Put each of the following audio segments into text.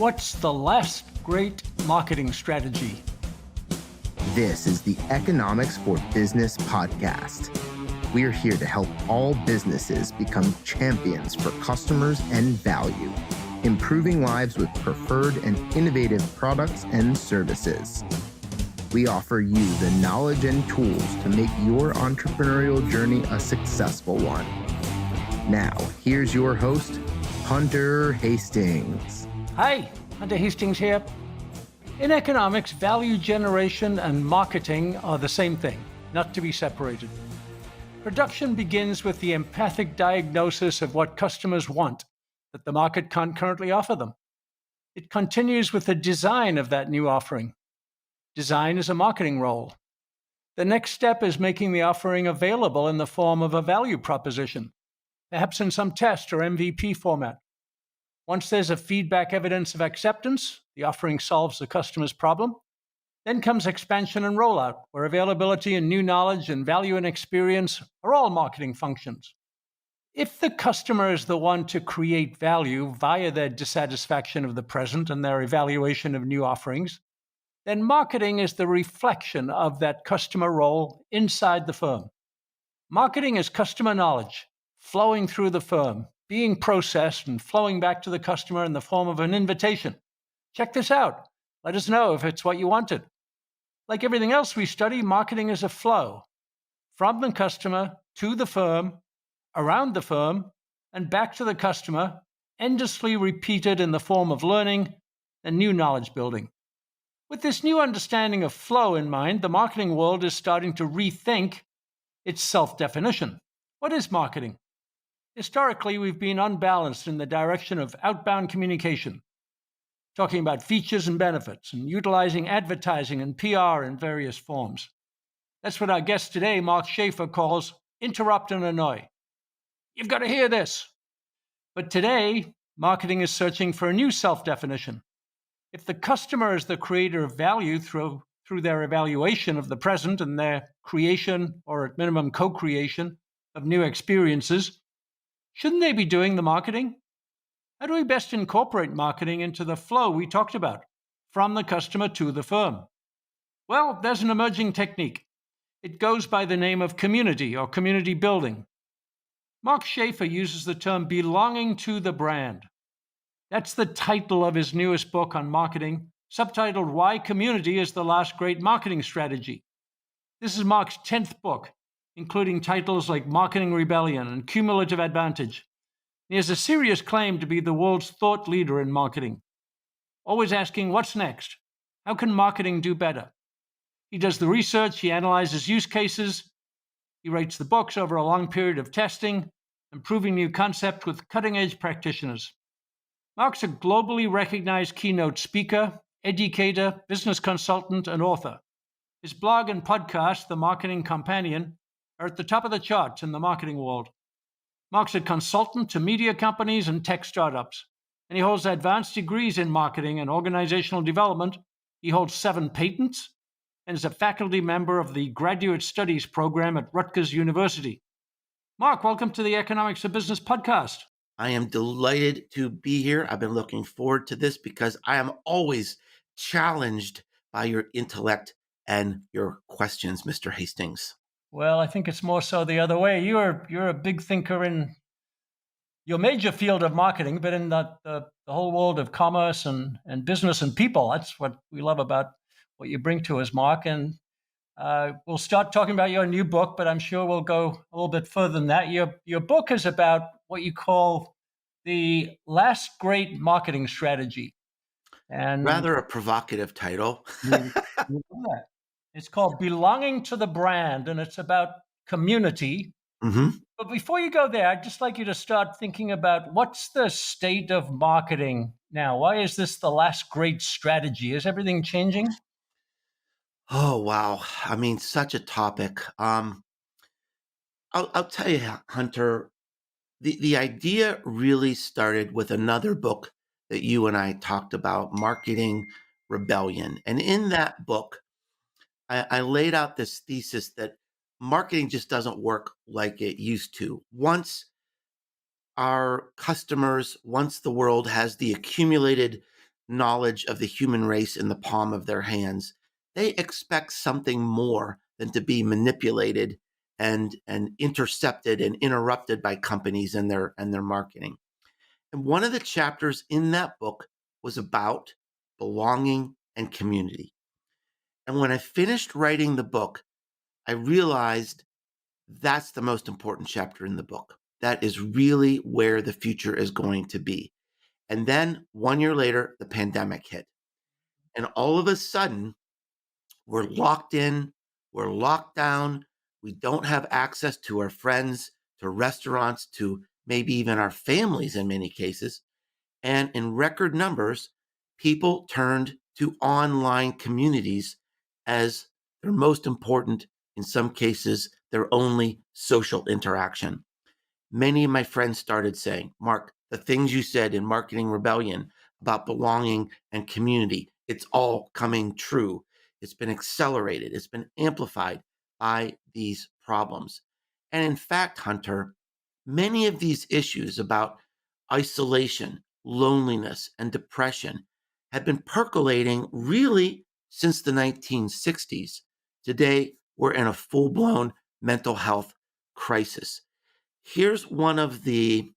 What's the last great marketing strategy? This is the Economics for Business podcast. We're here to help all businesses become champions for customers and value, improving lives with preferred and innovative products and services. We offer you the knowledge and tools to make your entrepreneurial journey a successful one. Now, here's your host, Hunter Hastings. Hi, Hunter Hastings here. In economics, value generation and marketing are the same thing, not to be separated. Production begins with the empathic diagnosis of what customers want that the market can't currently offer them. It continues with the design of that new offering. Design is a marketing role. The next step is making the offering available in the form of a value proposition, perhaps in some test or MVP format. Once there's a feedback evidence of acceptance, the offering solves the customer's problem. Then comes expansion and rollout, where availability and new knowledge and value and experience are all marketing functions. If the customer is the one to create value via their dissatisfaction of the present and their evaluation of new offerings, then marketing is the reflection of that customer role inside the firm. Marketing is customer knowledge flowing through the firm, being processed and flowing back to the customer in the form of an invitation. Check this out. Let us know if it's what you wanted. Like everything else we study, marketing is a flow from the customer to the firm, around the firm, and back to the customer, endlessly repeated in the form of learning and new knowledge building. With this new understanding of flow in mind, the marketing world is starting to rethink its self-definition. What is marketing? Historically, we've been unbalanced in the direction of outbound communication, talking about features and benefits and utilizing advertising and PR in various forms. That's what our guest today, Mark Schaefer, calls interrupt and annoy. You've got to hear this. But today, marketing is searching for a new self-definition. If the customer is the creator of value through their evaluation of the present and their creation, or at minimum co-creation, of new experiences, shouldn't they be doing the marketing? How do we best incorporate marketing into the flow we talked about, from the customer to the firm? Well, there's an emerging technique. It goes by the name of community or community building. Mark Schaefer uses the term belonging to the brand. That's the title of his newest book on marketing, subtitled Why Community is the Last Great Marketing Strategy. This is Mark's 10th book, including titles like Marketing Rebellion and Cumulative Advantage. He has a serious claim to be the world's thought leader in marketing, always asking, what's next? How can marketing do better? He does the research, he analyzes use cases, he writes the books over a long period of testing, improving new concepts with cutting-edge practitioners. Mark's a globally recognized keynote speaker, educator, business consultant, and author. His blog and podcast, The Marketing Companion, are at the top of the charts in the marketing world. Mark's a consultant to media companies and tech startups, and he holds advanced degrees in marketing and organizational development. He holds 7 patents and is a faculty member of the Graduate Studies program at Rutgers University. Mark, welcome to the Economics of Business podcast. I am delighted to be here. I've been looking forward to this because I am always challenged by your intellect and your questions, Mr. Hastings. Well, I think it's more so the other way. You're a big thinker in your major field of marketing, but in the whole world of commerce and business and people. That's what we love about what you bring to us, Mark. And we'll start talking about your new book, but I'm sure we'll go a little bit further than that. Your book is about what you call the last great marketing strategy. And rather a provocative title. It's called Belonging to the Brand, and it's about community. Mm-hmm. But before you go there, I'd just like you to start thinking about what's the state of marketing now? Why is this the last great strategy? Is everything changing? Oh, wow. I mean, such a topic. I'll tell you, Hunter, the idea really started with another book that you and I talked about, Marketing Rebellion. And in that book, I laid out this thesis that marketing just doesn't work like it used to. Once our customers, once the world has the accumulated knowledge of the human race in the palm of their hands. They expect something more than to be manipulated and intercepted and interrupted by companies and their marketing. And one of the chapters in that book was about belonging and community. And when I finished writing the book, I realized that's the most important chapter in the book. That is really where the future is going to be. And then 1 year later, the pandemic hit. And all of a sudden, we're locked in, we're locked down, we don't have access to our friends, to restaurants, to maybe even our families in many cases. And in record numbers, people turned to online communities as their most important, in some cases, their only social interaction. Many of my friends started saying, Mark, the things you said in Marketing Rebellion about belonging and community, it's all coming true. It's been accelerated, it's been amplified by these problems. And in fact, Hunter, many of these issues about isolation, loneliness, and depression have been percolating really since the 1960s. Today, we're in a full blown mental health crisis. Here's one of the,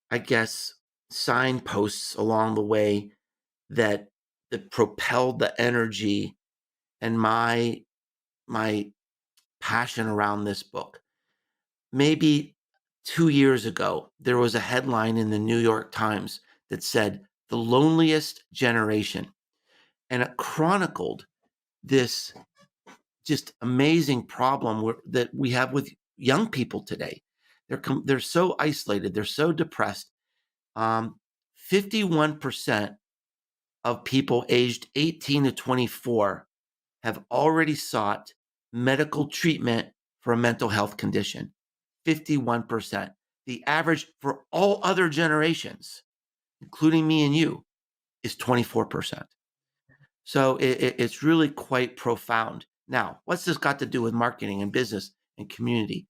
I guess, signposts along the way that propelled the energy and my passion around this book. Maybe 2 years ago, there was a headline in the New York Times that said, "The loneliest generation." And it chronicled this just amazing problem that we have with young people today. They're so isolated, they're so depressed. 51% of people aged 18 to 24 have already sought medical treatment for a mental health condition. 51%. The average for all other generations, including me and you, is 24%. So it's really quite profound. Now, what's this got to do with marketing and business and community?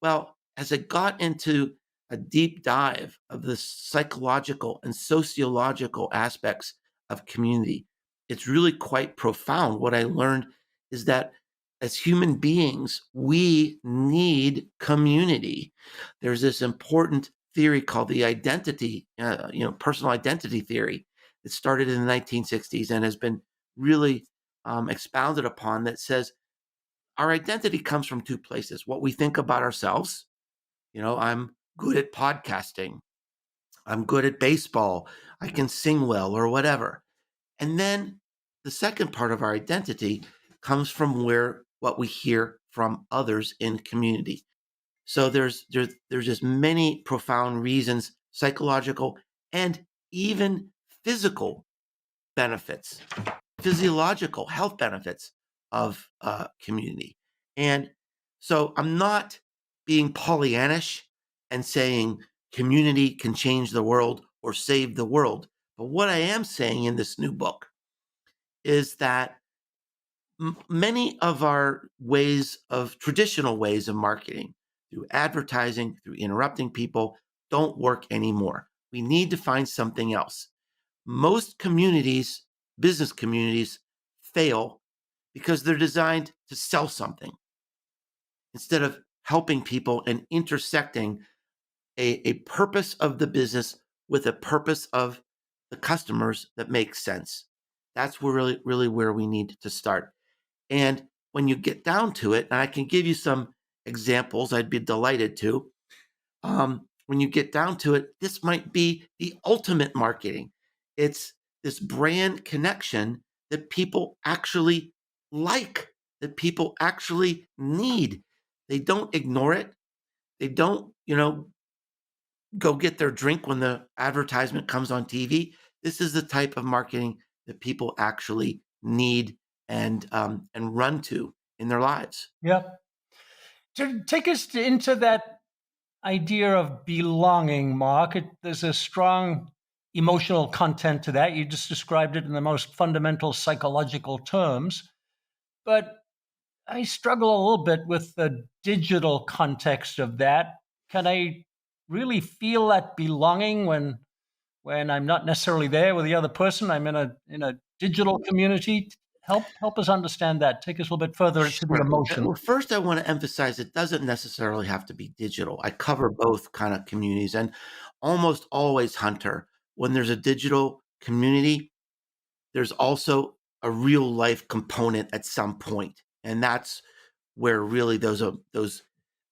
Well, as I got into a deep dive of the psychological and sociological aspects of community, it's really quite profound. What I learned is that as human beings, we need community. There's this important theory called the identity, personal identity theory that started in the 1960s and has been really expounded upon, that says our identity comes from two places: what we think about ourselves. I'm good at podcasting, I'm good at baseball, I can sing well, or whatever. And then the second part of our identity comes from what we hear from others in community. So there's just many profound reasons, psychological and even physical benefits, physiological health benefits of community. And so I'm not being Pollyannish and saying community can change the world or save the world. But what I am saying in this new book is that many of our traditional ways of marketing, through advertising, through interrupting people, don't work anymore. We need to find something else. Most communities, business communities, fail because they're designed to sell something instead of helping people and intersecting a purpose of the business with a purpose of the customers that makes sense. That's really where we need to start. And when you get down to it, and I can give you some examples, I'd be delighted to. When you get down to it, this might be the ultimate marketing. It's this brand connection that people actually like, that people actually need. They don't ignore it. They don't, go get their drink when the advertisement comes on TV. This is the type of marketing that people actually need and run to in their lives. Yep. To take us into that idea of belonging, Mark, there's a strong emotional content to that. You just described it in the most fundamental psychological terms. But I struggle a little bit with the digital context of that. Can I really feel that belonging when when I'm not necessarily there with the other person. I'm in a digital community. Help us understand that. Take us a little bit further into the Sure. emotion. Well, first, I want to emphasize it doesn't necessarily have to be digital. I cover both kind of communities, and almost always, Hunter, when there's a digital community, there's also a real life component at some point, and that's where really those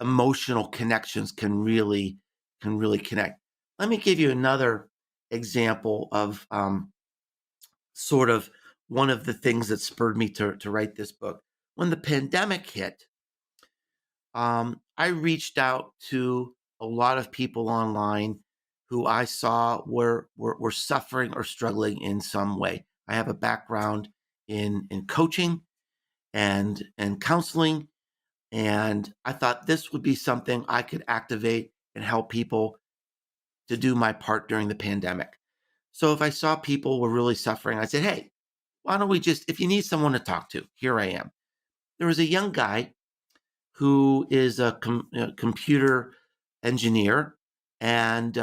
emotional connections can really connect. Let me give you another example of sort of one of the things that spurred me to write this book. When the pandemic hit, I reached out to a lot of people online who I saw were suffering or struggling in some way. I have a background in coaching and counseling, and I thought this would be something I could activate and help people to do my part during the pandemic. So if I saw people were really suffering, I said, "Hey, why don't we just, if you need someone to talk to, here I am." There was a young guy who is a computer engineer, and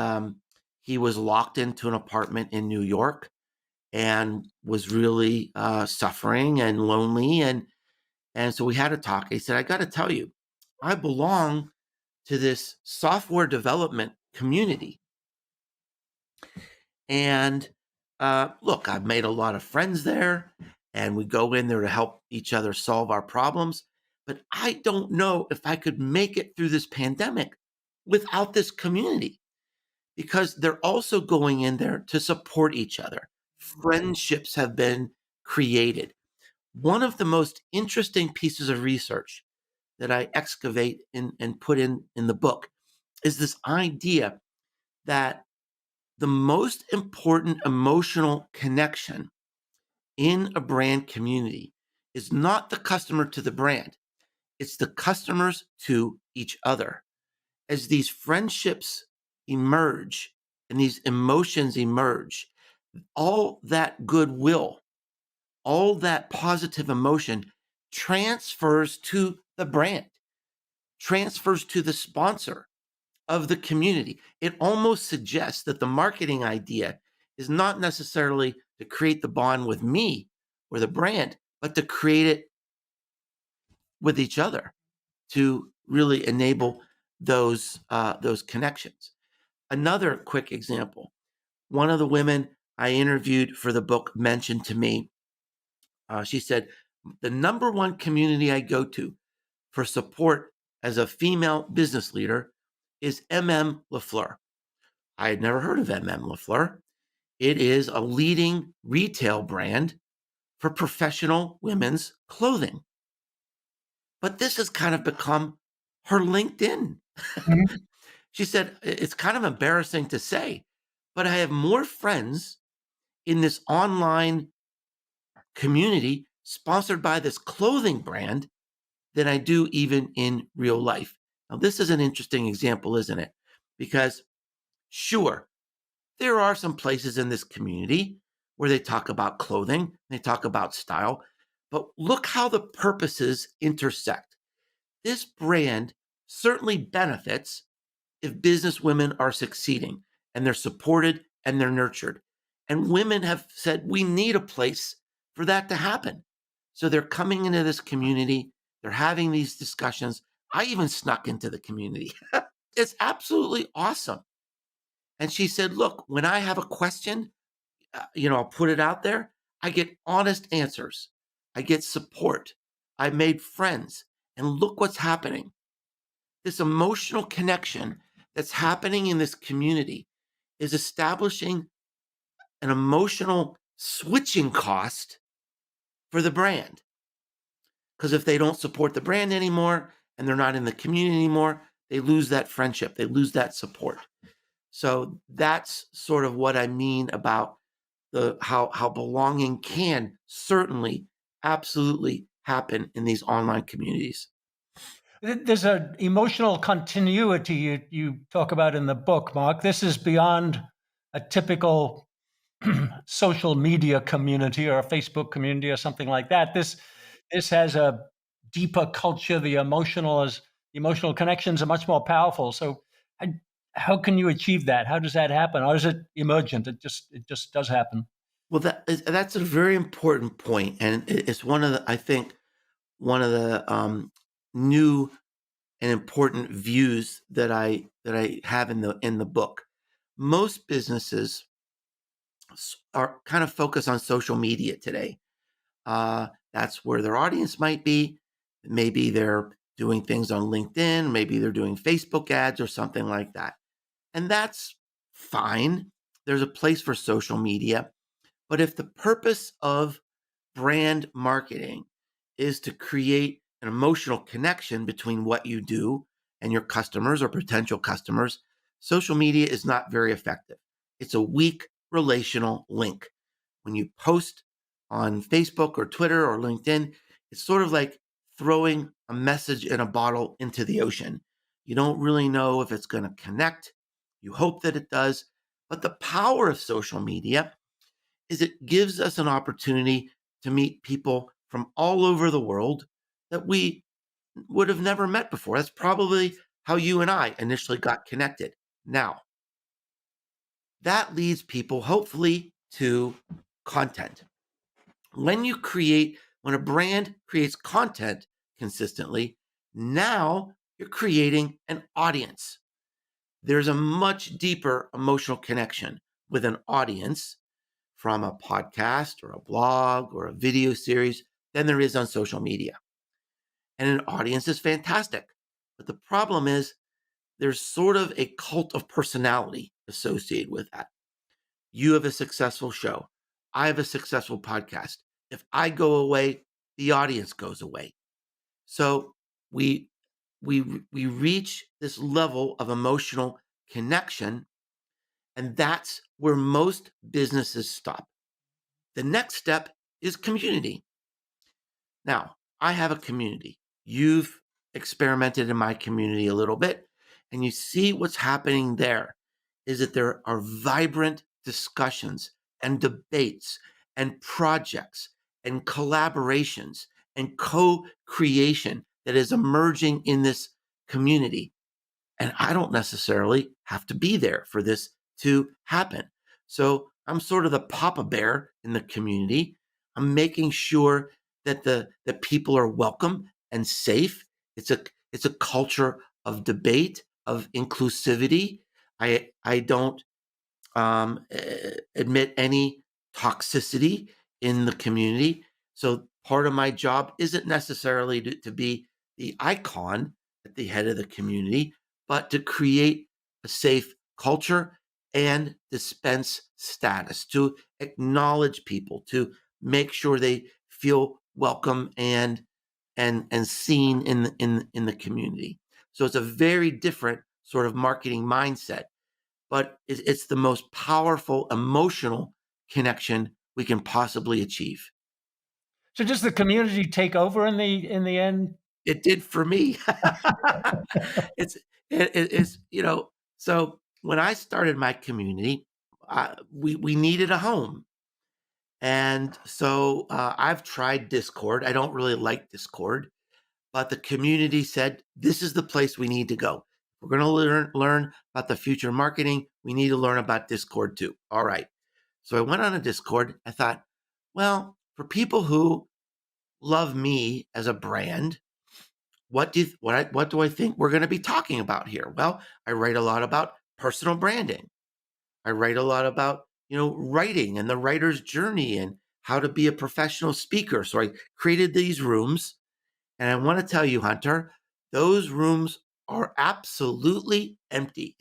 he was locked into an apartment in New York and was really suffering and lonely, and so we had a talk. He said, "I got to tell you, I belong to this software development community, and look, I've made a lot of friends there, and we go in there to help each other solve our problems. But I don't know if I could make it through this pandemic without this community because they're also going in there to support each other. Friendships have been created. One of the most interesting pieces of research that I excavate and put in the book is this idea that the most important emotional connection in a brand community is not the customer to the brand, it's the customers to each other. As these friendships emerge and these emotions emerge, all that goodwill, all that positive emotion transfers to the brand, transfers to the sponsor of the community. It almost suggests that the marketing idea is not necessarily to create the bond with me or the brand, but to create it with each other to really enable those connections. Another quick example: one of the women I interviewed for the book mentioned to me, she said, "The number one community I go to for support as a female business leader is MM LaFleur." I had never heard of MM LaFleur. It is a leading retail brand for professional women's clothing. But this has kind of become her LinkedIn. Mhm. She said, "It's kind of embarrassing to say, but I have more friends in this online community sponsored by this clothing brand than I do even in real life." Now, this is an interesting example, isn't it? Because, sure, there are some places in this community where they talk about clothing, they talk about style, but look how the purposes intersect. This brand certainly benefits if business women are succeeding and they're supported and they're nurtured. And women have said, we need a place for that to happen. So they're coming into this community, they're having these discussions. I even snuck into the community. It's absolutely awesome. And she said, look, when I have a question, I'll put it out there. I get honest answers. I get support. I made friends. And look what's happening. This emotional connection that's happening in this community is establishing an emotional switching cost for the brand. Because if they don't support the brand anymore and they're not in the community anymore, they lose that friendship, they lose that support. So that's sort of what I mean about the how belonging can certainly absolutely happen in these online communities. There's an emotional continuity you talk about in the book, Mark. This is beyond a typical social media community or a Facebook community or something like that. This has a deeper culture. The emotional connections are much more powerful. So, How can you achieve that? How does that happen? Or is it emergent? It just does happen. Well, that's a very important point, and it's one of the, I think, one of the new and important views that I have in the book. Most businesses are kind of focused on social media today. That's where their audience might be. Maybe they're doing things on LinkedIn. Maybe they're doing Facebook ads or something like that. And that's fine. There's a place for social media. But if the purpose of brand marketing is to create an emotional connection between what you do and your customers or potential customers, social media is not very effective. It's a weak relational link. When you post on Facebook or Twitter or LinkedIn, it's sort of like throwing a message in a bottle into the ocean. You don't really know if it's going to connect. You hope that it does. But the power of social media is it gives us an opportunity to meet people from all over the world that we would have never met before. That's probably how you and I initially got connected. Now, that leads people hopefully to content. When a brand creates content consistently, now you're creating an audience. There's a much deeper emotional connection with an audience from a podcast or a blog or a video series than there is on social media. And an audience is fantastic. But the problem is there's sort of a cult of personality associated with that. You have a successful show. I have a successful podcast. If I go away, the audience goes away. So we we reach this level of emotional connection, and that's where most businesses stop. The next step is community. Now, I have a community. You've experimented in my community a little bit, and you see what's happening there is that there are vibrant discussions and debates and projects and collaborations and co-creation that is emerging in this community. And I don't necessarily have to be there for this to happen. So I'm sort of the papa bear in the community. I'm making sure that people are welcome and safe. It's a culture of debate, of inclusivity. I don't admit any toxicity in the community. So part of my job isn't necessarily to be the icon at the head of the community, but to create a safe culture and dispense status, to acknowledge people, to make sure they feel welcome and seen in the community. So it's a very different sort of marketing mindset, but it's the most powerful emotional connection we can possibly achieve. So does the community take over in the end? It did for me. it's it's so when I started my community, we needed a home, and so I've tried Discord. I don't really like Discord, but the community said this is the place we need to go. We're going to learn about the future of marketing. We need to learn about Discord too. All right. So I went on a Discord. I thought, well, for people who love me as a brand, what do I think we're going to be talking about here? Well, I write a lot about personal branding. I write a lot about writing and the writer's journey and how to be a professional speaker. So I created these rooms, and I want to tell you, Hunter, those rooms are absolutely empty.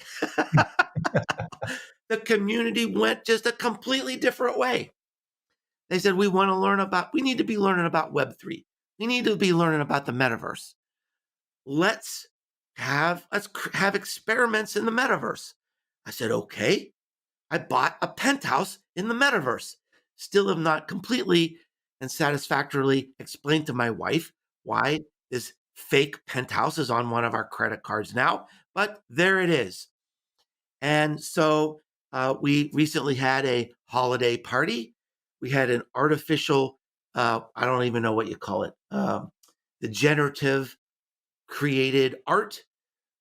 The community went just a completely different way. They said, we need to be learning about Web3. We need to be learning about the metaverse. Let's have experiments in the metaverse. I said, okay. I bought a penthouse in the metaverse. Still have not completely and satisfactorily explained to my wife why this fake penthouse is on one of our credit cards now, but there it is. And so we recently had a holiday party. We had an artificial, I don't even know what you call it, the generative created art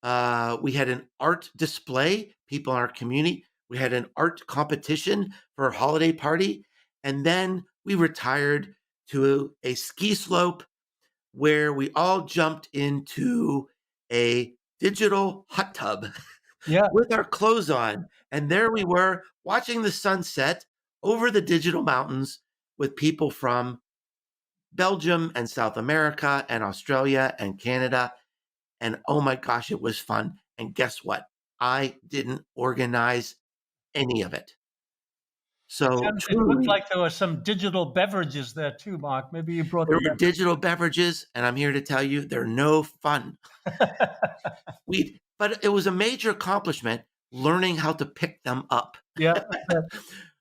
We had an art display, people in our community. We had an art competition for a holiday party. And then we retired to a ski slope where we all jumped into a digital hot tub Yeah. with our clothes on. And there we were watching the sunset over the digital mountains with people from Belgium and South America and Australia and Canada. And oh my gosh, it was fun. And guess what? I didn't organize any of it. So And it looked truly, like there were some digital beverages there too, Mark. Maybe you brought there the were digital beverages, and I'm here to tell you they're no fun. beverage. But it was a major accomplishment learning how to pick them up. Yeah.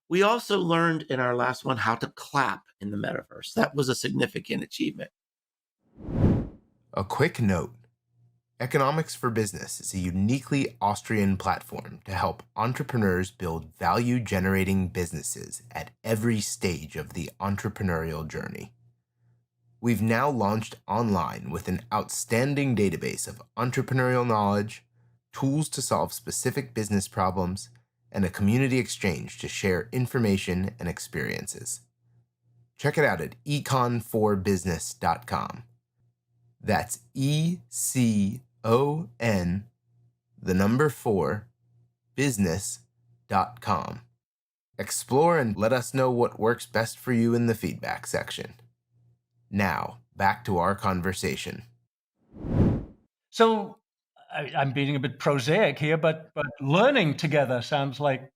We also learned in our last one how to clap in the metaverse. That was a significant achievement. A quick note. Economics for Business is a uniquely Austrian platform to help entrepreneurs build value-generating businesses at every stage of the entrepreneurial journey. We've now launched online with an outstanding database of entrepreneurial knowledge, tools to solve specific business problems, and a community exchange to share information and experiences. Check it out at econ4business.com. That's ECON, the number 4, business.com. Explore and let us know what works best for you in the feedback section. Now, back to our conversation. So I'm being a bit prosaic here, but learning together sounds like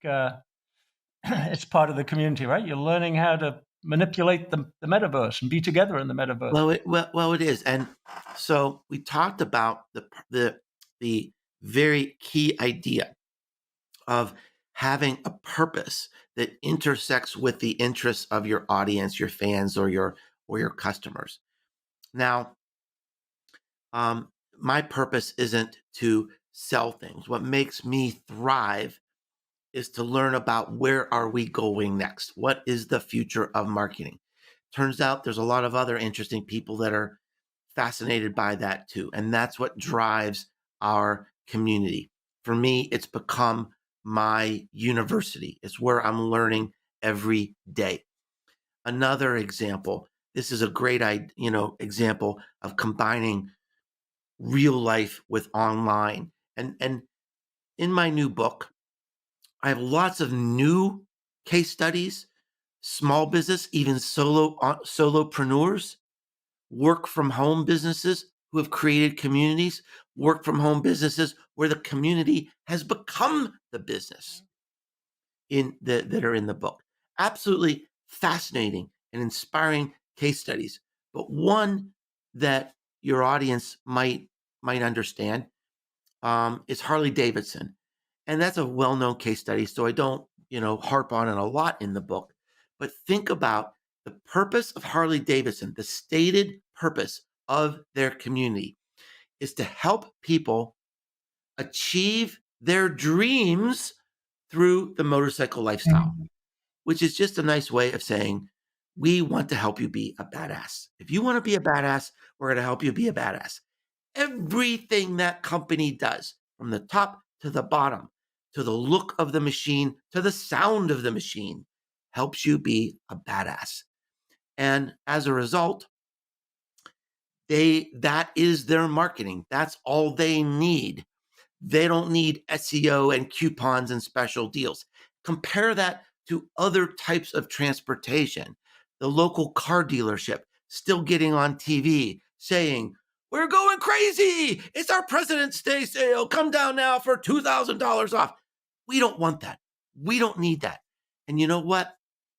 it's part of the community, right? You're learning how to manipulate the metaverse and be together in the metaverse. Well, it is. And so we talked about the very key idea of having a purpose that intersects with the interests of your audience, your fans, or your customers. Now, my purpose isn't to sell things. What makes me thrive is to learn about where are we going next? What is the future of marketing? Turns out there's a lot of other interesting people that are fascinated by that too. And that's what drives our community. For me, it's become my university. It's where I'm learning every day. Another example, this is a great example of combining real life with online. And in my new book, I have lots of new case studies, small business, even solopreneurs, work from home businesses who have created communities, work from home businesses where the community has become the business that are in the book. Absolutely fascinating and inspiring case studies, but one that your audience might understand is Harley Davidson, and that's a well-known case study. So I don't harp on it a lot in the book, but think about the purpose of Harley Davidson. The stated purpose of their community is to help people achieve their dreams through the motorcycle lifestyle, which is just a nice way of saying, we want to help you be a badass. If you want to be a badass, we're going to help you be a badass. Everything that company does, from the top to the bottom, to the look of the machine, to the sound of the machine, helps you be a badass. And as a result, that is their marketing. That's all they need. They don't need SEO and coupons and special deals. Compare that to other types of transportation. The local car dealership still getting on TV saying, we're going crazy. It's our President's Day sale. Come down now for $2,000 off. We don't want that. We don't need that. And you know what?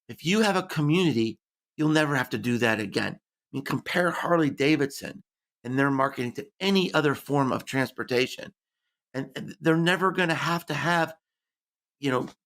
If you have a community, you'll never have to do that again. I mean, compare Harley Davidson and their marketing to any other form of transportation. And they're never going to have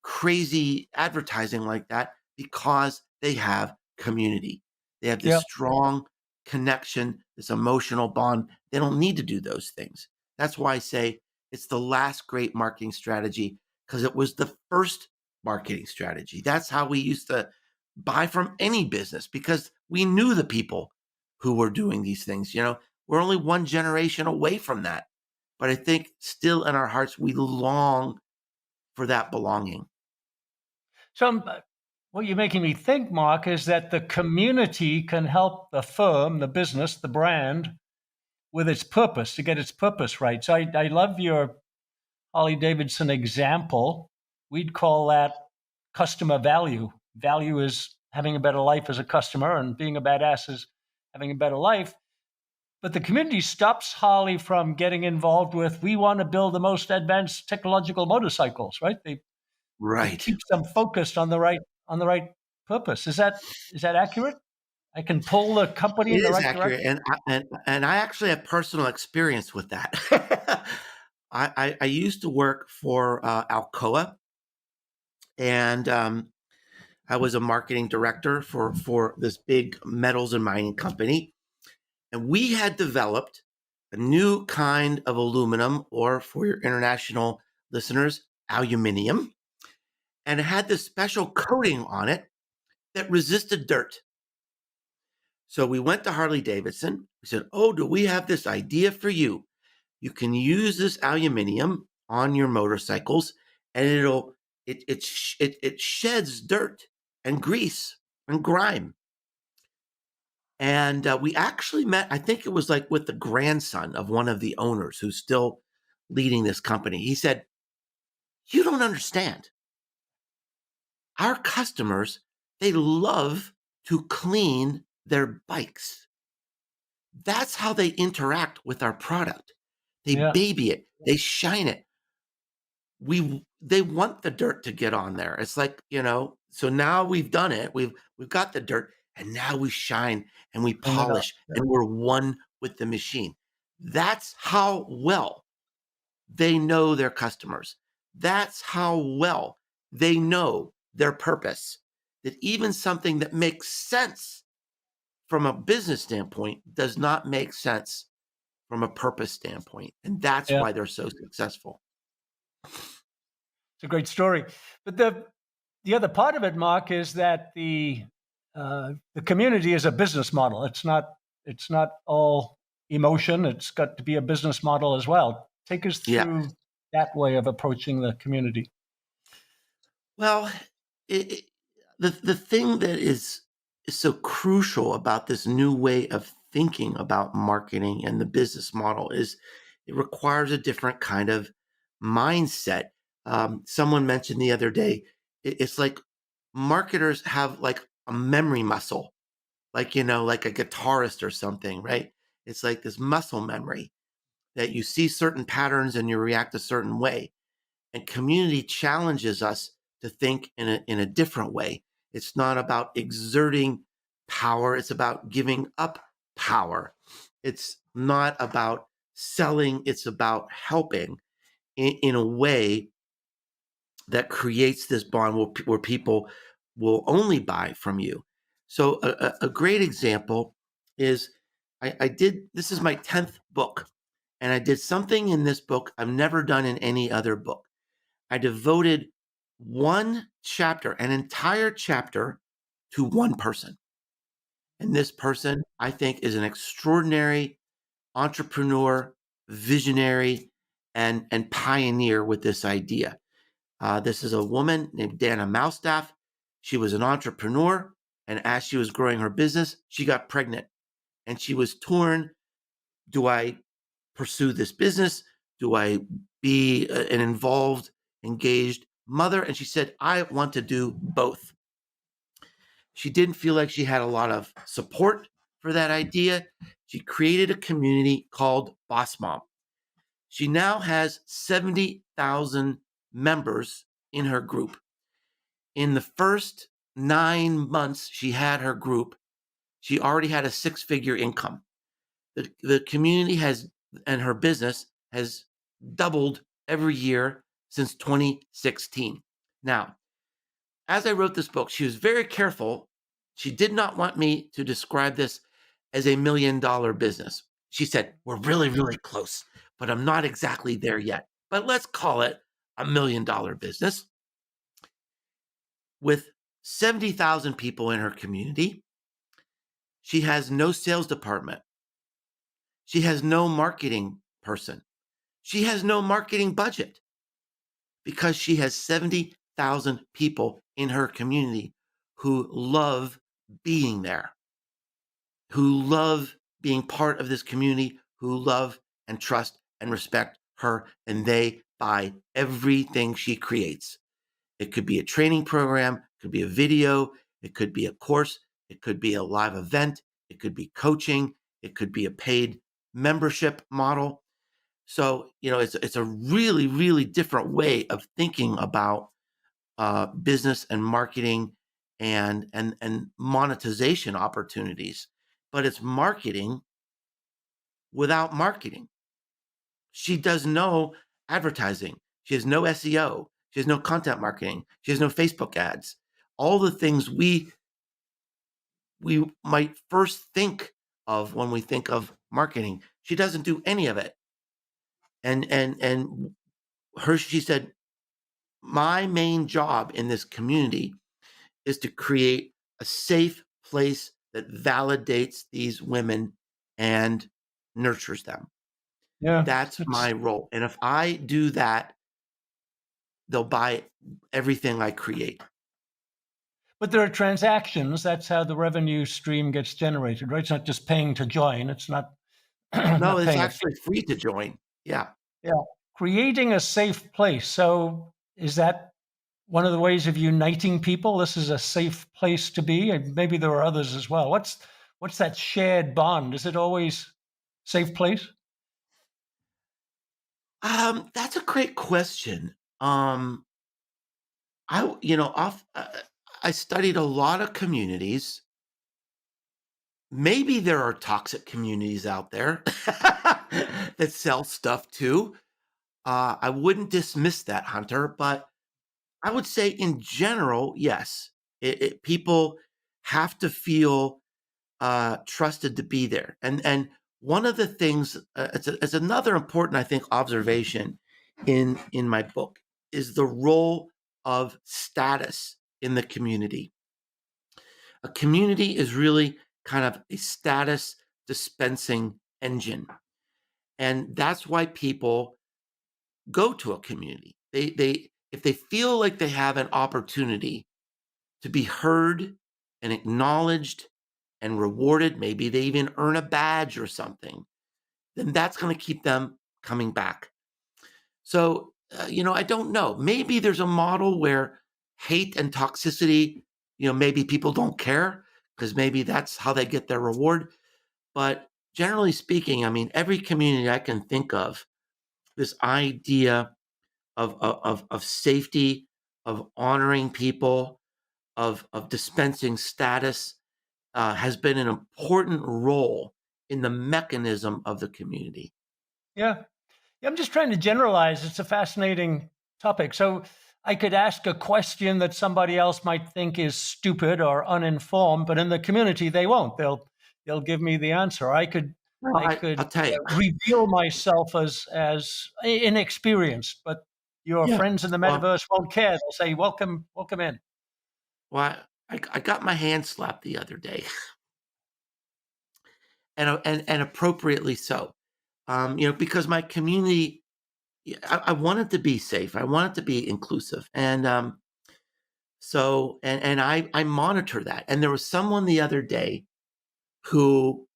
crazy advertising like that because they have community. They have this Yeah. strong connection, this emotional bond. They don't need to do those things. That's why I say it's the last great marketing strategy, because it was the first marketing strategy. That's how we used to buy from any business, because we knew the people who were doing these things. We're only one generation away from that. but I think still in our hearts, we long for that belonging. So, what you're making me think, Mark, is that the community can help the firm, the business, the brand with its purpose to get its purpose right. So, I love your Holly Davidson example. We'd call that customer value. Value is having a better life as a customer, and being a badass is having a better life. But the community stops Holly from getting involved with, we want to build the most advanced technological motorcycles, right? It Right. keeps them focused on the right purpose. Is that accurate? I can pull the company in It the is right accurate, direction. and I actually have personal experience with that. I used to work for Alcoa, and I was a marketing director for this big metals and mining company, and we had developed a new kind of aluminum, or for your international listeners, aluminium, and it had this special coating on it that resisted dirt. So we went to Harley Davidson. We said, "Oh, do we have this idea for you? You can use this aluminium on your motorcycles, and it sheds dirt and grease and grime." And we actually met. I think it was like with the grandson of one of the owners who's still leading this company. He said, "You don't understand. Our customers, they love to clean their bikes. That's how they interact with our product. They Yeah, baby it, they shine it. They want the dirt to get on there. It's like, so now we've done it. We've got the dirt, and now we shine and we clean it up. polish and we're one with the machine." That's how well they know their customers. That's how well they know their purpose. That even something that makes sense from a business standpoint does not make sense from a purpose standpoint. And that's Yeah, why they're so successful. it's a great story. But the other part of it, Mark, is that the community is a business model. It's not all emotion. It's got to be a business model as well. Take us Yeah. through that way of approaching the community. Well, it, the thing that is so crucial about this new way of thinking about marketing and the business model is it requires a different kind of mindset. Someone mentioned the other day, it's like marketers have like a memory muscle, like like a guitarist or something, right? It's like this muscle memory that you see certain patterns and you react a certain way. And community challenges us to think in a different way. It's not about exerting power, it's about giving up power. It's not about selling, it's about helping in a way that creates this bond where people will only buy from you. So, a great example is I did this is my 10th book, and I did something in this book I've never done in any other book. I devoted one chapter, an entire chapter, to one person. And this person, I think, is an extraordinary entrepreneur, visionary, and pioneer with this idea. This is a woman named Dana Moustaff. She was an entrepreneur, and as she was growing her business, she got pregnant, and she was torn. Do I pursue this business? Do I be an involved, engaged mother? And she said, I want to do both. She didn't feel like she had a lot of support for that idea. She created a community called Boss Mom. She now has 70,000 members in her group. In the first 9 months she had her group, she already had a six-figure income. The community has, and her business has doubled every year since 2016. Now, as I wrote this book, she was very careful. She did not want me to describe this as $1 million business. She said, we're really, really close, but I'm not exactly there yet. But let's call it $1 million business with 70,000 people in her community. She has no sales department. She has no marketing person. She has no marketing budget because she has 70,000 people in her community who love being there, who love being part of this community, who love and trust and respect her, and they buy everything she creates. It could be a training program, it could be a video, it could be a course, it could be a live event, it could be coaching, it could be a paid membership model. So, it's a really, really different way of thinking about business and marketing and monetization opportunities. But it's marketing without marketing. She does no advertising. She has no SEO. She has no content marketing. She has no Facebook ads. All the things we might first think of when we think of marketing. She doesn't do any of it. And she said, my main job in this community is to create a safe place that validates these women and nurtures them. Yeah, That's it's my role. And if I do that, they'll buy everything I create. but there are transactions. That's how the revenue stream gets generated, right? It's not just paying to join. It's not No, not it's paying a fee. actually free to join. Yeah. Yeah, creating a safe place. So is that one of the ways of uniting people? This is a safe place to be, and maybe there are others as well. What's that shared bond? Is it always safe place? That's a great question. I studied a lot of communities. Maybe there are toxic communities out there that sell stuff too. I wouldn't dismiss that, Hunter, but I would say in general, yes, people have to feel trusted to be there. And one of the things, it's another important, I think, observation in my book is the role of status in the community. A community is really kind of a status dispensing engine. And that's why people go to a community. They if they feel like they have an opportunity to be heard and acknowledged and rewarded, maybe they even earn a badge or something, then that's going to keep them coming back. So, I don't know. Maybe there's a model where hate and toxicity, maybe people don't care because maybe that's how they get their reward. But generally speaking, I mean, every community I can think of, this idea of safety, of honoring people, of dispensing status has been an important role in the mechanism of the community. Yeah. Yeah, I'm just trying to generalize. It's a fascinating topic. So I could ask a question that somebody else might think is stupid or uninformed, but in the community they won't. They'll give me the answer. I could Well, I I'll could tell you. reveal myself as inexperienced, but your Yeah. friends in the Well, metaverse won't care. They'll say, "Welcome, welcome in." I got my hand slapped the other day, and appropriately so. Because my community, I wanted to be safe. I wanted to be inclusive, and I monitor that. And there was someone the other day who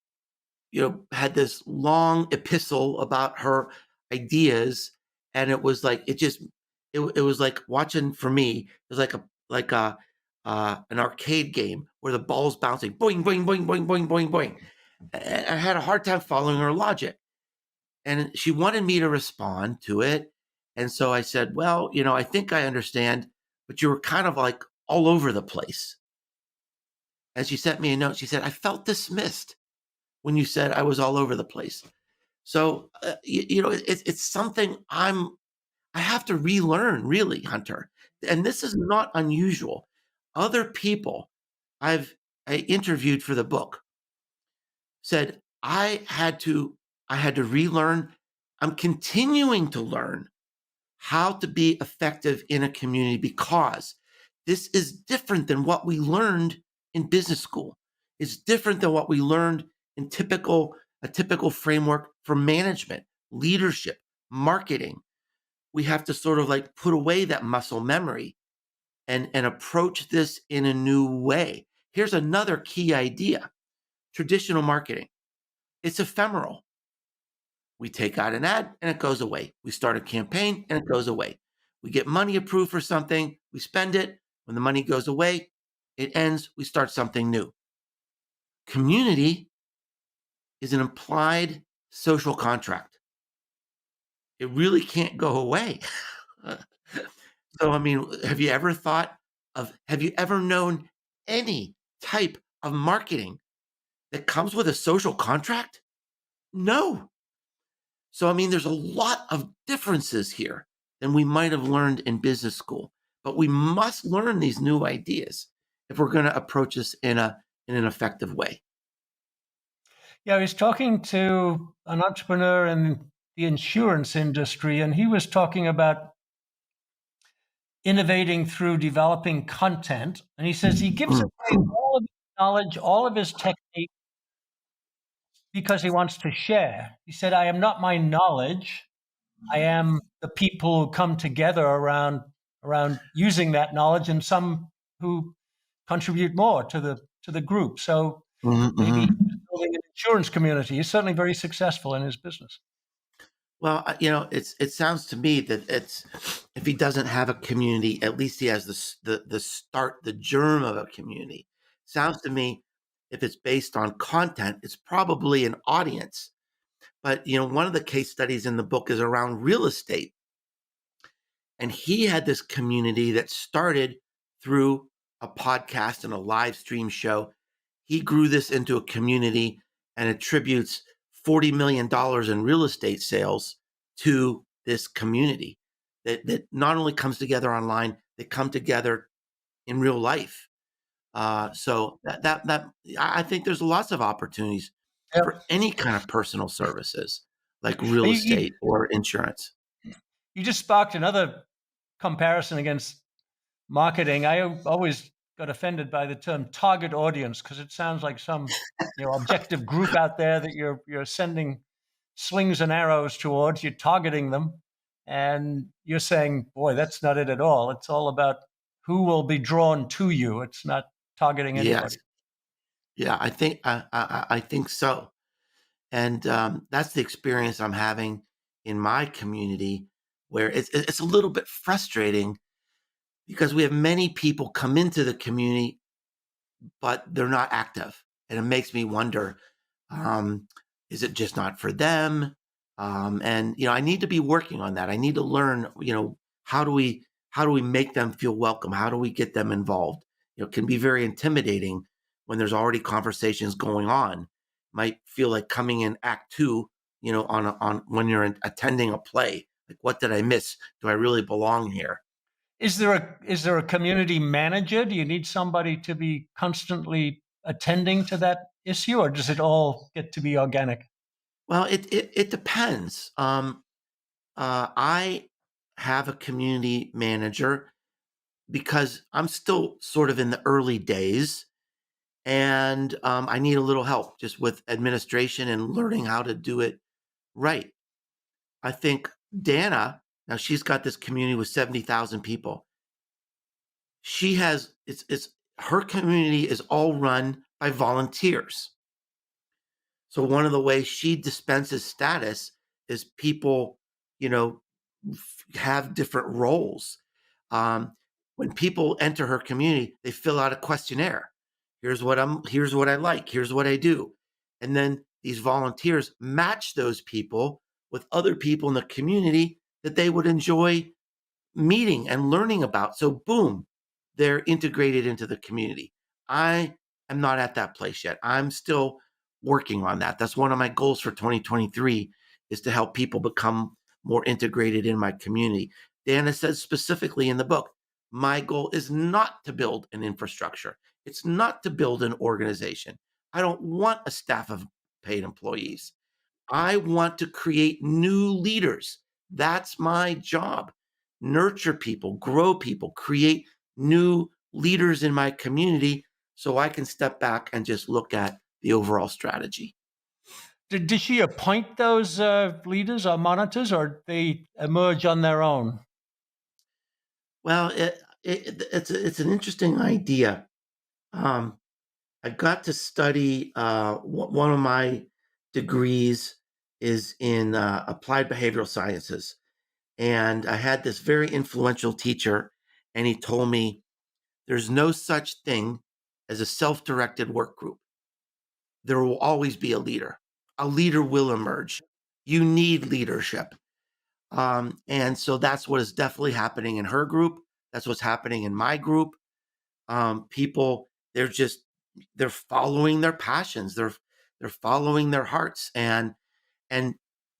had this long epistle about her ideas, and it was like it was like watching for me. It was like a an arcade game where the ball's bouncing, boing boing boing boing boing boing boing. And I had a hard time following her logic, and she wanted me to respond to it, and so I said, "Well, I think I understand, but you were kind of like all over the place." And she sent me a note. She said, "I felt dismissed when you said I was all over the place." So, it's something I have to relearn, really, Hunter. And this is not unusual. Other people I interviewed for the book said I had to relearn. I'm continuing to learn how to be effective in a community because this is different than what we learned in business school. It's different than what we learned in a typical framework for management, leadership, marketing, we have to sort of like put away that muscle memory and approach this in a new way. Here's another key idea: traditional marketing. It's ephemeral. We take out an ad and it goes away. We start a campaign and it goes away. We get money approved for something, we spend it. When the money goes away, it ends, we start something new. Community is an implied social contract. It really can't go away. So, I mean, have you ever known any type of marketing that comes with a social contract? No. So, I mean, there's a lot of differences here than we might have learned in business school, but we must learn these new ideas if we're going to approach this in an effective way. Yeah, I was talking to an entrepreneur in the insurance industry, and he was talking about innovating through developing content. And he says he gives Mm, away all of his knowledge, all of his technique because he wants to share. He said, I am not my knowledge. I am the people who come together around using that knowledge, and some who contribute more to the group. So mhm, maybe mhm. he's building an insurance community. He's certainly very successful in his business. Well, it sounds to me that it's if he doesn't have a community, at least he has the start, the germ of a community. Sounds to me if it's based on content, it's probably an audience. But one of the case studies in the book is around real estate, and he had this community that started through a podcast and a live stream show. He grew this into a community and attributes $40 million in real estate sales to this community that not only comes together online, they come together in real life. So that I think there's lots of opportunities Yep. for any kind of personal services like real You, you, estate or insurance. you just sparked another comparison against marketing. I always got offended by the term target audience because it sounds like some objective group out there that you're sending slings and arrows towards. You're targeting them, and you're saying, "Boy, that's not it at all. It's all about who will be drawn to you. It's not targeting Yes, anybody." yeah, I think so, and that's the experience I'm having in my community, where it's a little bit frustrating because we have many people come into the community, but they're not active, and it makes me wonder: um, is it just not for them? And I need to be working on that. I need to learn. How do we make them feel welcome? How do we get them involved? It can be very intimidating when there's already conversations going on. Might feel like coming in act two. On when you're attending a play. Like, what did I miss? Do I really belong here? Is there a community manager? Do you need somebody to be constantly attending to that issue, or does it all get to be organic? Well, it depends. I have a community manager because I'm still sort of in the early days, and I need a little help just with administration and learning how to do it right. I think Dana, now she's got this community with 70,000 people. She has it's her community is all run by volunteers. So one of the ways she dispenses status is people, you know, have different roles. Um, when people enter her community, they fill out a questionnaire. Here's what I like. Here's what I do. And then these volunteers match those people with other people in the community that they would enjoy meeting and learning about. So, boom, they're integrated into the community. I am not at that place yet. I'm still working on that. That's one of my goals for 2023 is to help people become more integrated in my community. Dana says specifically in the book, my goal is not to build an infrastructure. It's not to build an organization. I don't want a staff of paid employees. I want to create new leaders. That's my job. Nurture people, grow people, create new leaders in my community so I can step back and just look at the overall strategy. Did she appoint those leaders or monitors, or they emerge on their own? Well, it's an interesting idea. Um, I got to study one of my degrees is in applied behavioral sciences, and I had this very influential teacher, and he told me there's no such thing as a self-directed work group. There will always be a leader. A leader will emerge. You need leadership. And so that's what is definitely happening in her group. That's what's happening in my group. People, they're following their passions. They're following their hearts, and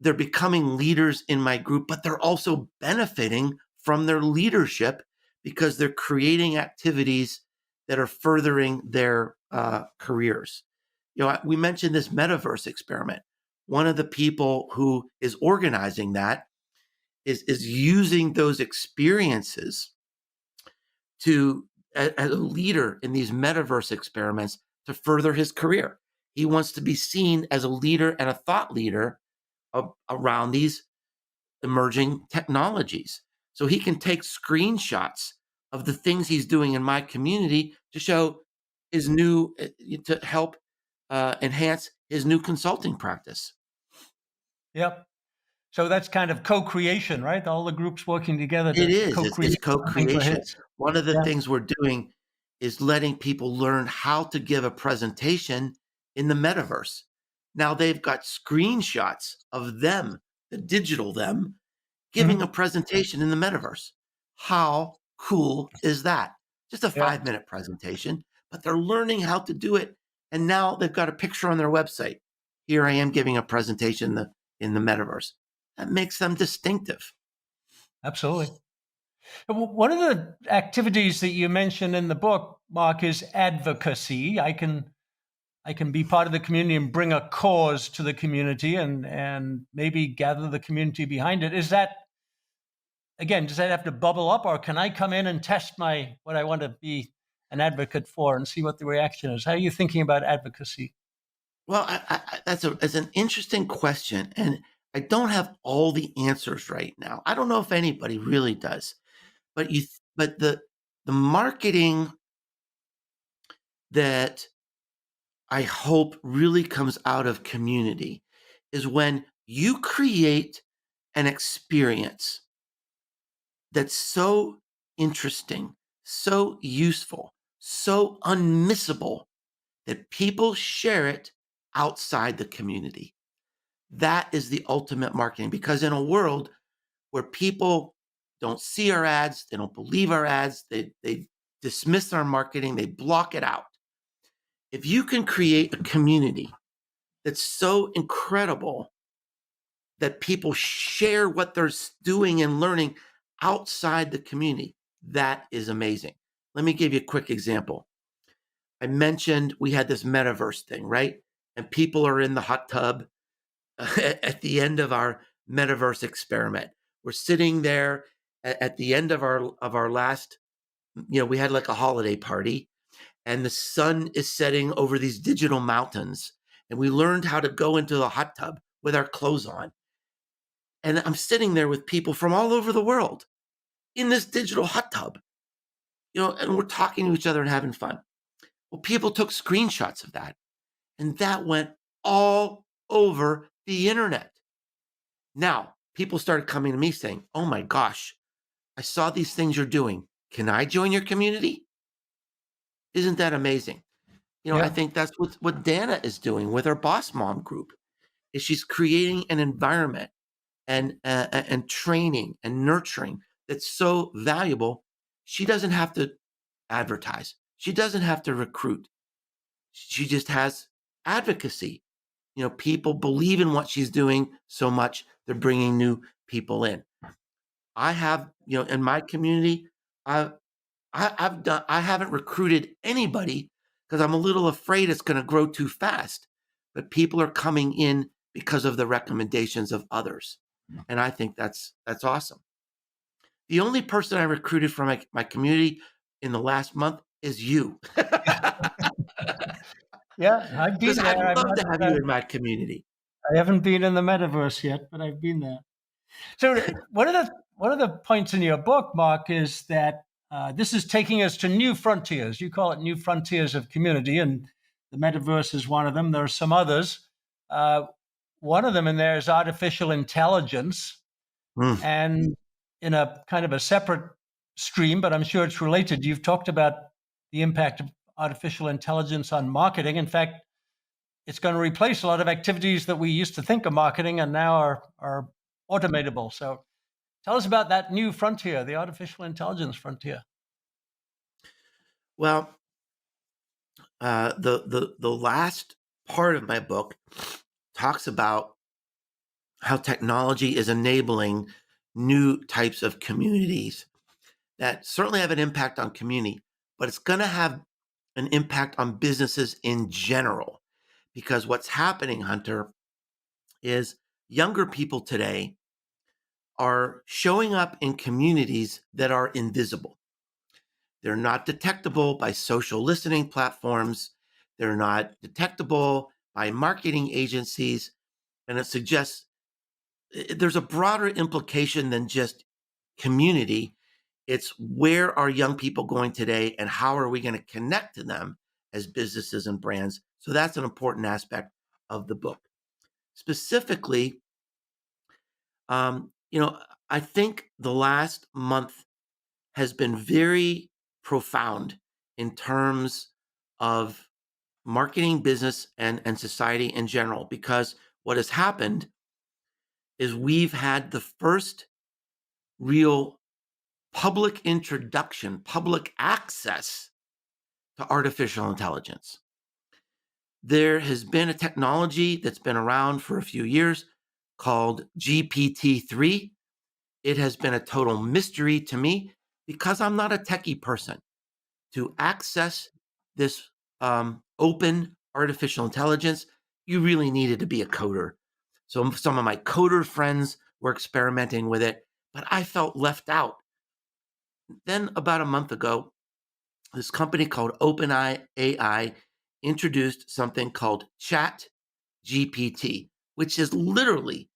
they're becoming leaders in my group, but they're also benefiting from their leadership because they're creating activities that are furthering their careers. We mentioned this metaverse experiment. One of the people who is organizing that is using those experiences to as a leader in these metaverse experiments to further his career. He wants to be seen as a leader and a thought leader around these emerging technologies. So he can take screenshots of the things he's doing in my community to show his new, to help enhance his new consulting practice. Yep. So that's kind of co-creation, right? All the groups working together It to is. It's co-create something for co-creation. his. One of the Yeah. things we're doing is letting people learn how to give a presentation in the metaverse. Now they've got screenshots of them, the digital them, giving a Mhm. presentation in the metaverse. How cool is that? Just a Yeah. 5-minute presentation, but they're learning how to do it. And now they've got a picture on their website. Here I am giving a presentation in the metaverse. That makes them distinctive. Absolutely. One of the activities that you mentioned in the book, Mark, is advocacy. I can be part of the community and bring a cause to the community and maybe gather the community behind it. Is that, again, does that have to bubble up, or can I come in and test my what I want to be an advocate for and see what the reaction is? How are you thinking about advocacy? Well, that's an interesting question, and I don't have all the answers right now. I don't know if anybody really does, but the marketing that I hope really comes out of community is when you create an experience that's so interesting, so useful, so unmissable that people share it outside the community. That is the ultimate marketing because in a world where people don't see our ads, they don't believe our ads, they dismiss our marketing, they block it out. If you can create a community that's so incredible that people share what they're doing and learning outside the community, that is amazing. Let me give you a quick example. I mentioned we had this metaverse thing, right? And people are in the hot tub at the end of our metaverse experiment. We're sitting there at the end of our last, we had like a holiday party, and the sun is setting over these digital mountains, and we learned how to go into the hot tub with our clothes on. And I'm sitting there with people from all over the world in this digital hot tub, and we're talking to each other and having fun. Well, people took screenshots of that, and that went all over the internet. Now, people started coming to me saying, "Oh my gosh, I saw these things you're doing. Can I join your community?" Isn't that amazing? I Yeah. think that's what Dana is doing with her Boss Mom group. Is she's creating an environment and training and nurturing that's so valuable. She doesn't have to advertise. She doesn't have to recruit. She just has advocacy. People believe in what she's doing so much they're bringing new people in. I have, in my community, I, I haven't recruited anybody because I'm a little afraid it's going to grow too fast. But people are coming in because of the recommendations of others, and I think that's awesome. The only person I recruited from my community in the last month is you, Yeah, I've because been I'd there. I'm love not. to have you in my community. I haven't been in the metaverse yet, but I've been there. So one of the points in your book, Mark, is that this is taking us to new frontiers. You call it new frontiers of community, and the metaverse is one of them. There are some others. Uh, One of them in there is artificial intelligence, Mm. and in a kind of a separate stream, but I'm sure it's related. You've talked about the impact of artificial intelligence on marketing. In fact, it's going to replace a lot of activities that we used to think of marketing and now are automatable. So tell us about that new frontier, the artificial intelligence frontier. Well, the last part of my book talks about how technology is enabling new types of communities that certainly have an impact on community, but it's going to have an impact on businesses in general. Because what's happening, Hunter, is younger people today are showing up in communities that are invisible. They're not detectable by social listening platforms. They're not detectable by marketing agencies. And it suggests there's a broader implication than just community. It's where are young people going today and how are we going to connect to them as businesses and brands? So that's an important aspect of the book. Specifically, you know, I think the last month has been very profound in terms of marketing, business, and society in general, because what has happened is we've had the first real public introduction, public access to artificial intelligence. There has been a technology that's been around for a few years called GPT-3. It has been a total mystery to me because I'm not a techie person. To access this open artificial intelligence, you really needed to be a coder. So some of my coder friends were experimenting with it, but I felt left out. Then about a month ago, this company called OpenAI introduced something called Chat GPT, which is literally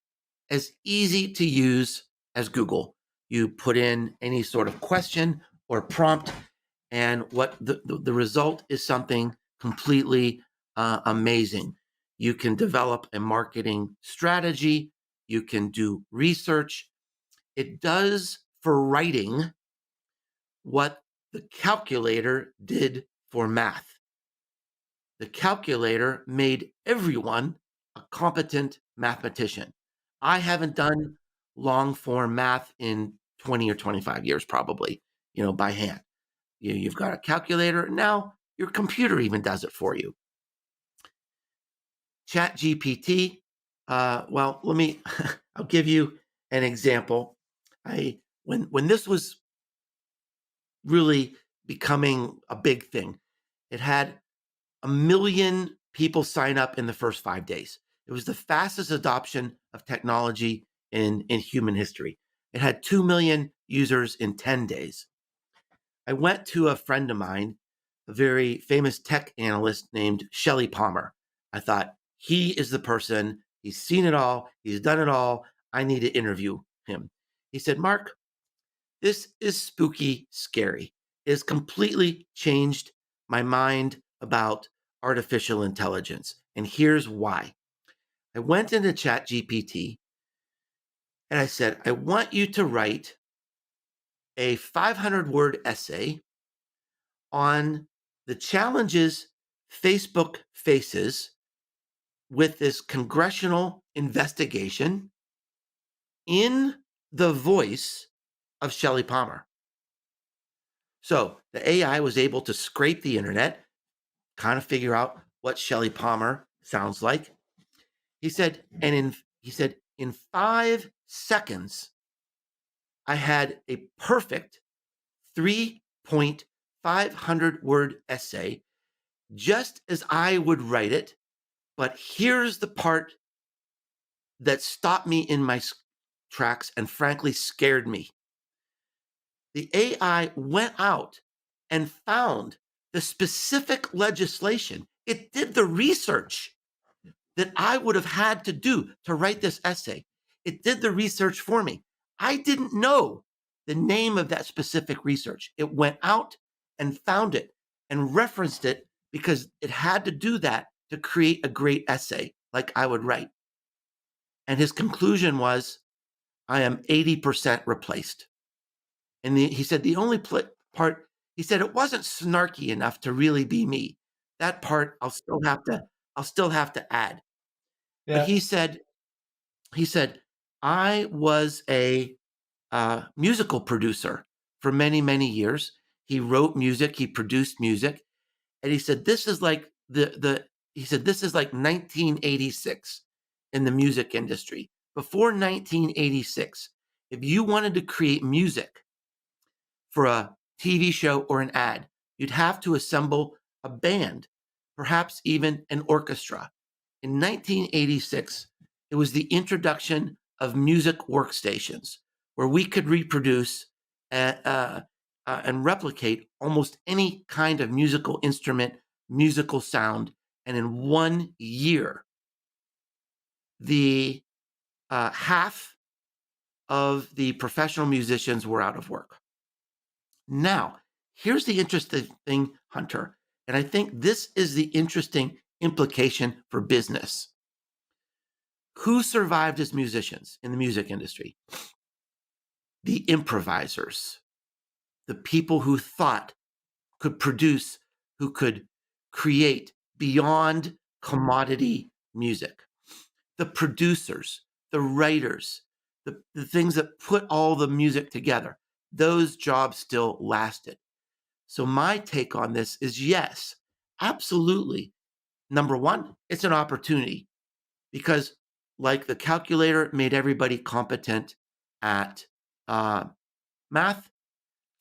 as easy to use as Google. You put in any sort of question or prompt, and what the result is something completely amazing. You can develop a marketing strategy. You can do research. It does for writing what the calculator did for math. The calculator made everyone a competent mathematician. I haven't done long form math in 20 or 25 years, probably, by hand. You've got a calculator. Now your computer even does it for you. Chat GPT. Well, I'll give you an example. When this was really becoming a big thing, it had 1 million people sign up in the first 5 days. It was the fastest adoption of technology in human history. It had 2 million users in 10 days. I went to a friend of mine, a very famous tech analyst named Shelly Palmer. I thought, he is the person. He's seen it all. He's done it all. I need to interview him. He said, Mark, this is spooky scary. It has completely changed my mind about artificial intelligence. And here's why. I went into Chat GPT and I said, I want you to write a 500-word essay on the challenges Facebook faces with this congressional investigation in the voice of Shelly Palmer. So the AI was able to scrape the internet, kind of figure out what Shelly Palmer sounds like. He said, in 5 seconds, I had a perfect 3,500-word essay, just as I would write it. But here's the part that stopped me in my tracks and frankly scared me. The AI went out and found the specific legislation. It did the research that I would have had to do to write this essay. It did the research for me. I didn't know the name of that specific research. It went out and found it and referenced it because it had to do that to create a great essay like I would write. And his conclusion was, I am 80% replaced. And he said the only part, he said it wasn't snarky enough to really be me. That part I'll still have to add. Yeah. But he said, I was a musical producer for many, many years. He wrote music, he produced music, and he said this is like this is like 1986 in the music industry. Before 1986, if you wanted to create music for a TV show or an ad, you'd have to assemble a band, perhaps even an orchestra. In 1986, it was the introduction of music workstations where we could reproduce and replicate almost any kind of musical instrument, musical sound. And in 1 year, the half of the professional musicians were out of work. Now, here's the interesting thing, Hunter, and I think this is the interesting implication for business. Who survived as musicians in the music industry? The improvisers, the people who thought, could produce, who could create beyond commodity music. The producers, the writers, the things that put all the music together, those jobs still lasted. So my take on this is yes, absolutely. Number one, it's an opportunity because, like the calculator made everybody competent at math,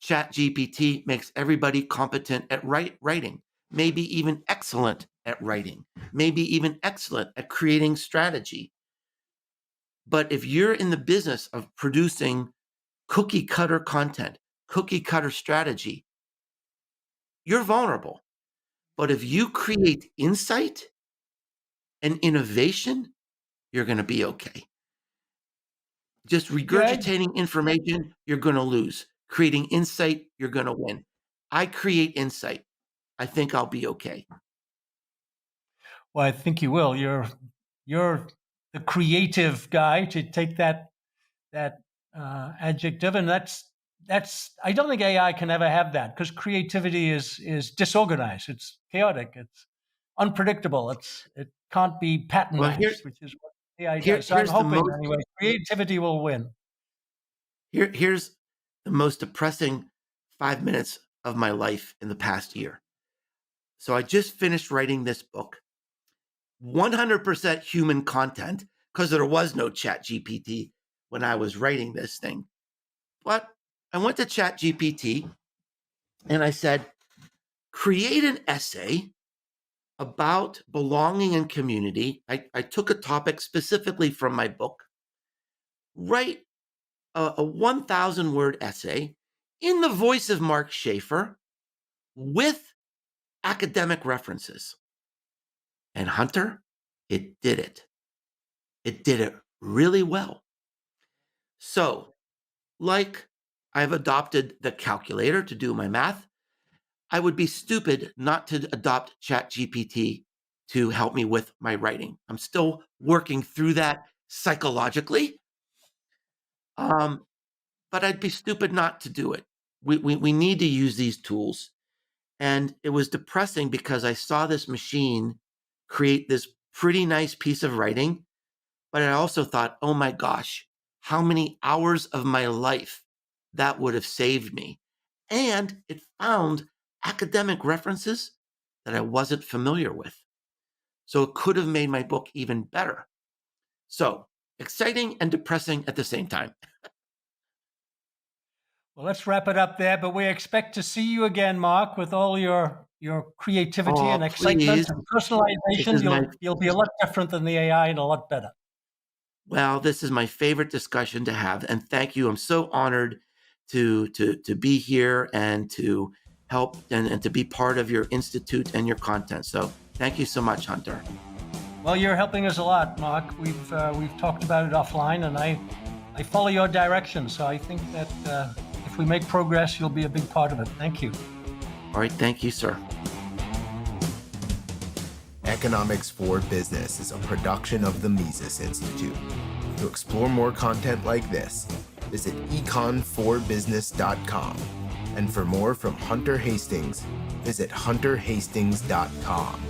ChatGPT makes everybody competent at writing, maybe even excellent at writing, maybe even excellent at creating strategy. But if you're in the business of producing cookie cutter content, cookie cutter strategy, you're vulnerable. But if you create insight and innovation, you're going to be okay. Just regurgitating information, you're going to lose. Creating insight, you're going to win. I create insight. I think I'll be okay. Well, I think you will. You're the creative guy, to take that adjective, and that's I don't think AI can ever have that, because creativity is disorganized, it's chaotic, it's unpredictable, it can't be patternized, which is what AI does. So I'm hoping anyway, creativity will win. Here's the most depressing 5 minutes of my life in the past year. So I just finished writing this book, 100% human content, because there was no ChatGPT when I was writing this thing. But I went to ChatGPT and I said, create an essay about belonging and community. I took a topic specifically from my book, write a 1,000 word essay in the voice of Mark Schaefer with academic references. And Hunter, it did it. It did it really well. So, like I've adopted the calculator to do my math, I would be stupid not to adopt ChatGPT to help me with my writing. I'm still working through that psychologically. But I'd be stupid not to do it. We need to use these tools. And it was depressing because I saw this machine create this pretty nice piece of writing, but I also thought, oh my gosh, how many hours of my life that would have saved me. And it found academic references that I wasn't familiar with. So it could have made my book even better. So exciting and depressing at the same time. Well, let's wrap it up there, but we expect to see you again, Mark, with all your creativity and excitement and personalization. You'll be a lot different than the AI and a lot better. Well, this is my favorite discussion to have, and thank you. I'm so honored to be here and to help and to be part of your institute and your content. So thank you so much, Hunter. Well, you're helping us a lot, Mark. We've talked about it offline, and I follow your direction. So I think that if we make progress, you'll be a big part of it. Thank you. All right, thank you, sir. Economics for Business is a production of the Mises Institute. To explore more content like this, visit econ4business.com. And for more from Hunter Hastings, visit hunterhastings.com.